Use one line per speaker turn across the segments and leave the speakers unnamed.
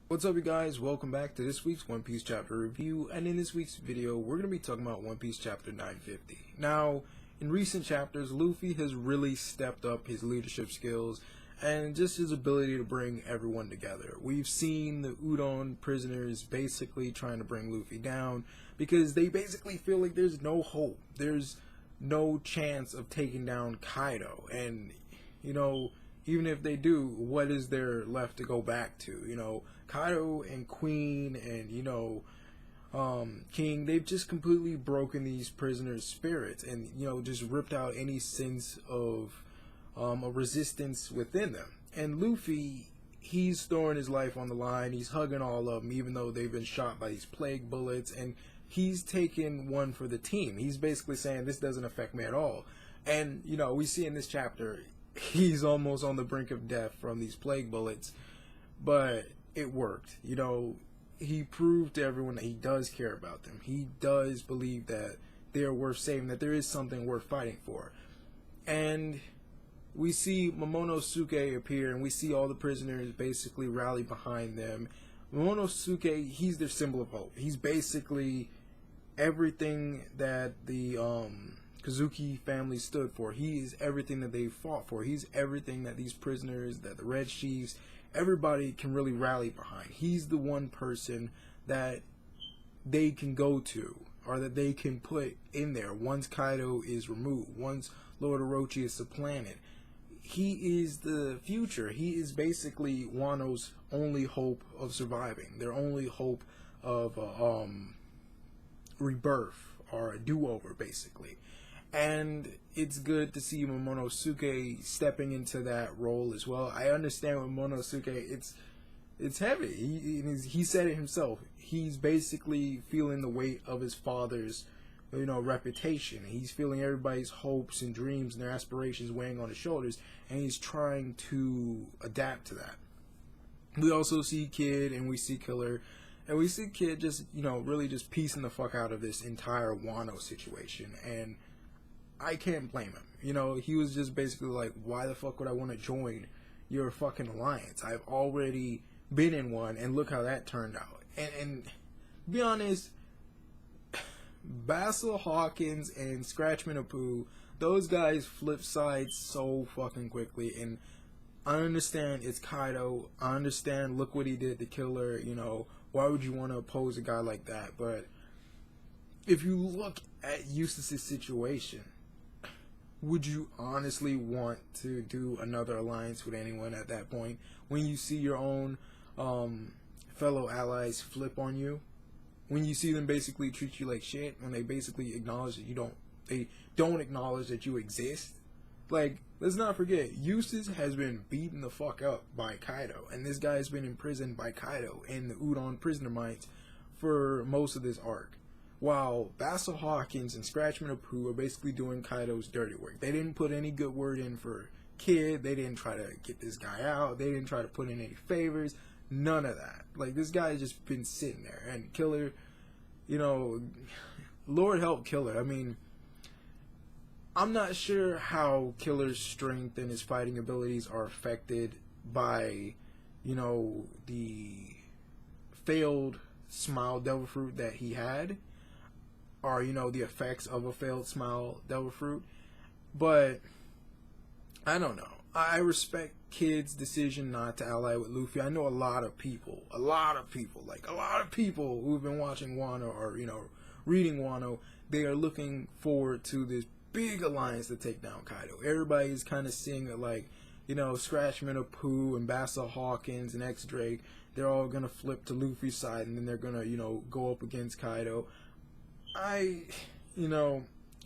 What's up, you guys? Welcome back to this week's One Piece chapter review, and in this week's video, we're going to be talking about One Piece chapter 950. Now, in recent chapters, Luffy has really stepped up his leadership skills and just his ability to bring everyone together. We've seen the Udon prisoners basically trying to bring Luffy down because they basically feel like there's no hope. There's no chance of taking down Kaido, and even if they do, what is there left to go back to? Kaido and Queen and, King, they've just completely broken these prisoners' spirits and, just ripped out any sense of a resistance within them. And Luffy, he's throwing his life on the line. He's hugging all of them, even though they've been shot by these plague bullets. And he's taking one for the team. He's basically saying, this doesn't affect me at all. And, we see in this chapter, he's almost on the brink of death from these plague bullets, but it worked. He proved to everyone that he does care about them. He does believe that they're worth saving, that there is something worth fighting for. And we see Momonosuke appear, and we see all the prisoners basically rally behind them. Momonosuke, he's their symbol of hope. He's basically everything that the Kazuki family stood for. He is everything that they fought for. He's everything that these prisoners, that the Red Chiefs, everybody can really rally behind. He's the one person that they can go to, or that they can put in there once Kaido is removed, once Lord Orochi is supplanted. He is the future. He is basically Wano's only hope of surviving, their only hope of rebirth, or a do-over, basically. And it's good to see Momonosuke stepping into that role as well. I understand with Momonosuke, it's heavy. He said it himself. He's basically feeling the weight of his father's, reputation. He's feeling everybody's hopes and dreams and their aspirations weighing on his shoulders, and he's trying to adapt to that. We also see Kid and we see Killer, and we see Kid just, really just piecing the fuck out of this entire Wano situation, and I can't blame him. He was just basically like, why the fuck would I want to join your fucking alliance? I've already been in one, and look how that turned out. And to be honest, Basil Hawkins and Scratchman Apu, those guys flip sides so fucking quickly. And I understand it's Kaido. I understand, look what he did to Killer. Why would you want to oppose a guy like that? But if you look at Eustass's situation, would you honestly want to do another alliance with anyone at that point when you see your own fellow allies flip on you? When you see them basically treat you like shit, when they basically acknowledge that they don't acknowledge that you exist? Like, let's not forget, Eustass has been beaten the fuck up by Kaido, and this guy has been imprisoned by Kaido in the Udon prisoner mines for most of this arc. While Basil Hawkins and Scratchman Apu are basically doing Kaido's dirty work. They didn't put any good word in for Kid. They didn't try to get this guy out. They didn't try to put in any favors. None of that. Like, this guy has just been sitting there. And Killer, Lord help Killer. I mean, I'm not sure how Killer's strength and his fighting abilities are affected by, the failed Smile Devil Fruit that he had, or the effects of a failed Smile Devil Fruit. But I don't know. I respect Kid's decision not to ally with Luffy. I know a lot of people who've been watching Wano or reading Wano, they are looking forward to this big alliance to take down Kaido. Everybody's kind of seeing it like, Scratchman Apu and Basil Hawkins and X-Drake, they're all gonna flip to Luffy's side, and then they're gonna, go up against Kaido.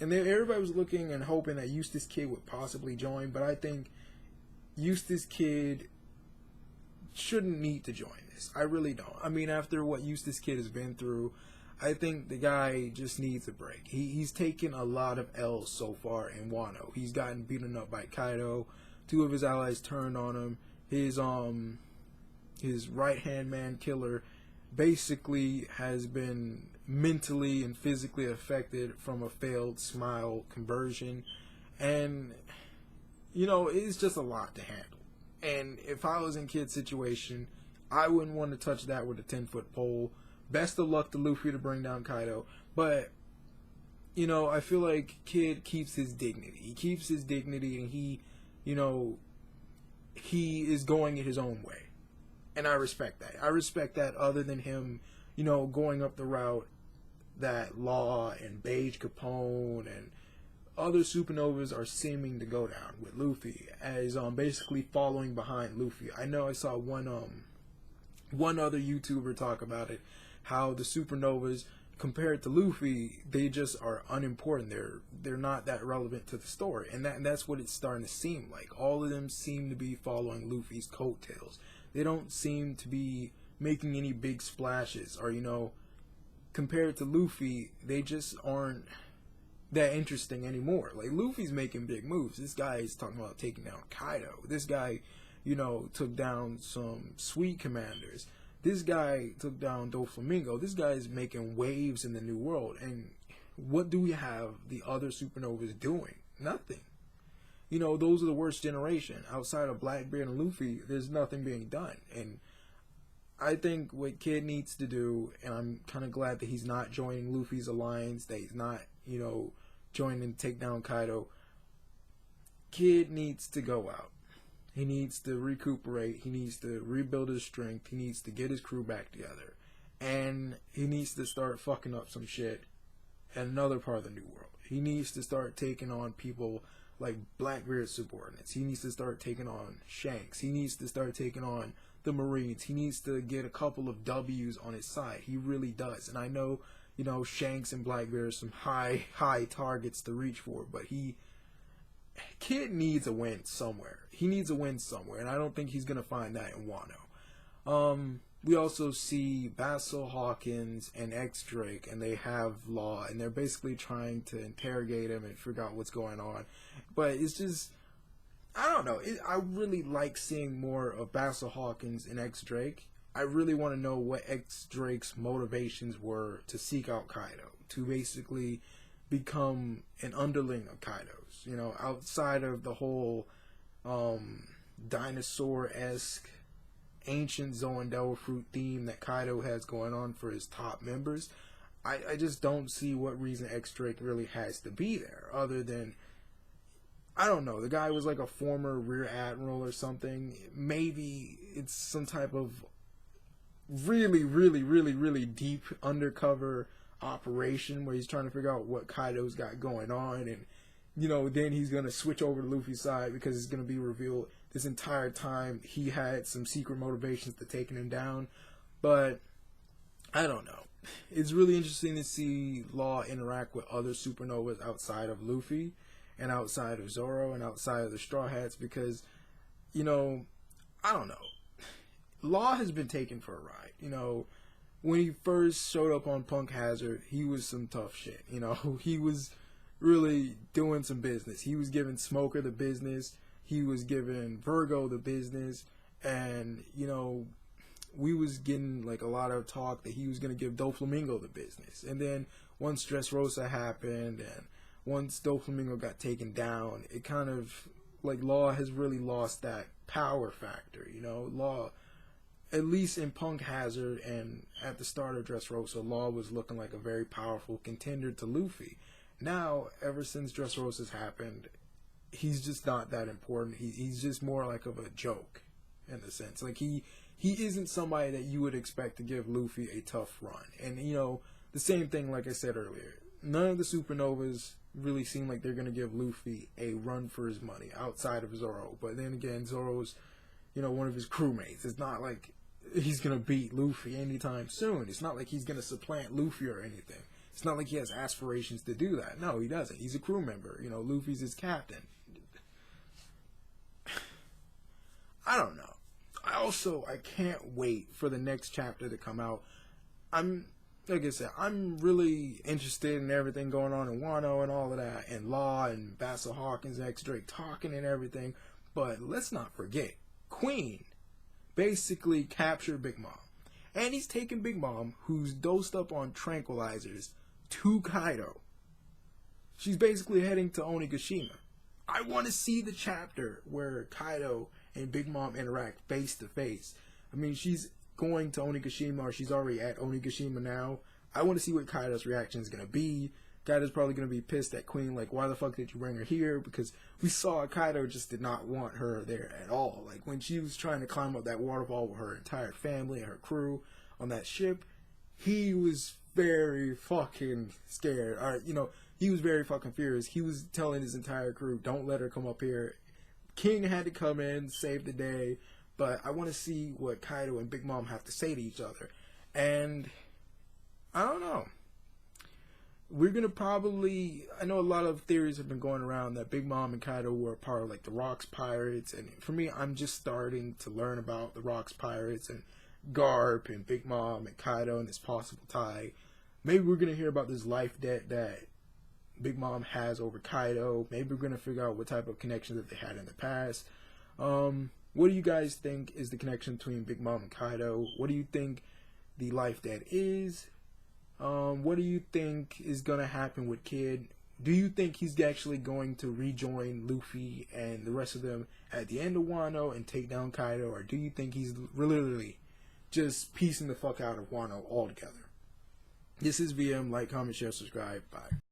Everybody was looking and hoping that Eustass Kid would possibly join, but I think Eustass Kid shouldn't need to join this. I really don't. I mean, after what Eustass Kid has been through, I think the guy just needs a break. He's taken a lot of L's so far in Wano. He's gotten beaten up by Kaido. 2 of his allies turned on him. His right-hand man Killer basically has been mentally and physically affected from a failed Smile conversion, and it's just a lot to handle. And if I was in Kid's situation, I wouldn't want to touch that with a 10-foot pole. Best of luck to Luffy to bring down Kaido. But, you know, I feel like Kid keeps his dignity. He keeps his dignity, and he, you know, he is going in his own way. And I respect that. I respect that other than him, you know, going up the route that Law and Beige Capone and other supernovas are seeming to go down with Luffy as basically following behind Luffy. I know I saw one other YouTuber talk about it, how the supernovas compared to Luffy, they just are unimportant. They're not that relevant to the story, and that's what it's starting to seem like. All of them seem to be following Luffy's coattails. They don't seem to be making any big splashes, or, you know, compared to Luffy, they just aren't that interesting anymore. Like, Luffy's making big moves. This guy is talking about taking down Kaido. This guy, you know, took down some sweet commanders. This guy took down Doflamingo. This guy is making waves in the New World. And what do we have the other supernovas doing? Nothing. You know, those are the worst generation. Outside of Blackbeard and Luffy, there's nothing being done. And I think what Kid needs to do, and I'm kind of glad that he's not joining Luffy's alliance, that he's not, you know, joining to take down Kaido. Kid needs to go out. He needs to recuperate. He needs to rebuild his strength. He needs to get his crew back together. And he needs to start fucking up some shit in another part of the New World. He needs to start taking on people like Blackbeard's subordinates. He needs to start taking on Shanks. He needs to start taking on the Marines. He needs to get a couple of W's on his side. He really does. And I know, you know, Shanks and Blackbeard are some high targets to reach for, but Kid needs a win somewhere. He needs a win somewhere, and I don't think he's gonna find that in Wano. We also see Basil Hawkins and X Drake, and they have Law, and they're basically trying to interrogate him and figure out what's going on. But it's just, I don't know. I really like seeing more of Basil Hawkins and X Drake. I really want to know what X Drake's motivations were to seek out Kaido, to basically become an underling of Kaido's. You know, outside of the whole dinosaur-esque ancient Zoandello fruit theme that Kaido has going on for his top members, I just don't see what reason X Drake really has to be there, other than, I don't know, the guy was like a former rear admiral or something. Maybe it's some type of really deep undercover operation where he's trying to figure out what Kaido's got going on, and, you know, then he's going to switch over to Luffy's side because it's going to be revealed this entire time he had some secret motivations to taking him down. But I don't know. It's really interesting to see Law interact with other supernovas outside of Luffy and outside of Zoro and outside of the Straw Hats, because, you know, I don't know. Law has been taken for a ride. You know, when he first showed up on Punk Hazard, he was some tough shit. You know, he was really doing some business. He was giving Smoker the business. He was giving Virgo the business. And, you know, we was getting like a lot of talk that he was going to give Doflamingo the business. And then once Dressrosa happened and once Doflamingo got taken down, it kind of, like, Law has really lost that power factor. You know, Law, at least in Punk Hazard and at the start of Dressrosa, Law was looking like a very powerful contender to Luffy. Now, ever since Dressrosa's happened, he's just not that important. He's just more like of a joke, in a sense. Like, he isn't somebody that you would expect to give Luffy a tough run. And, you know, the same thing, like I said earlier, none of the supernovas really seem like they're going to give Luffy a run for his money outside of Zoro. But then again, Zoro's, you know, one of his crewmates. It's not like he's going to beat Luffy anytime soon. It's not like he's going to supplant Luffy or anything. It's not like he has aspirations to do that. No, he doesn't. He's a crew member. You know, Luffy's his captain. I don't know. I can't wait for the next chapter to come out. Like I said, I'm really interested in everything going on in Wano and all of that, and Law and Basil Hawkins, X Drake talking and everything. But let's not forget, Queen basically captured Big Mom. And he's taking Big Mom, who's dosed up on tranquilizers, to Kaido. She's basically heading to Onigashima. I want to see the chapter where Kaido and Big Mom interact face to face. I mean, she's going to Onigashima, or she's already at Onigashima now. I want to see what Kaido's reaction is going to be. Kaido's probably going to be pissed at Queen, like, why the fuck did you bring her here? Because we saw Kaido just did not want her there at all. Like, when she was trying to climb up that waterfall with her entire family and her crew on that ship, he was very fucking scared. Or, you know, he was very fucking furious. He was telling his entire crew, don't let her come up here. King had to come in, save the day. But I want to see what Kaido and Big Mom have to say to each other. And I don't know. We're going to probably... I know a lot of theories have been going around that Big Mom and Kaido were part of, like, the Rocks Pirates. And for me, I'm just starting to learn about the Rocks Pirates and Garp and Big Mom and Kaido and this possible tie. Maybe we're going to hear about this life debt that Big Mom has over Kaido. Maybe we're going to figure out what type of connections that they had in the past. What do you guys think is the connection between Big Mom and Kaido? What do you think the life debt is? What do you think is going to happen with Kid? Do you think he's actually going to rejoin Luffy and the rest of them at the end of Wano and take down Kaido? Or do you think he's literally just piecing the fuck out of Wano altogether? This is VM. Like, comment, share, subscribe. Bye.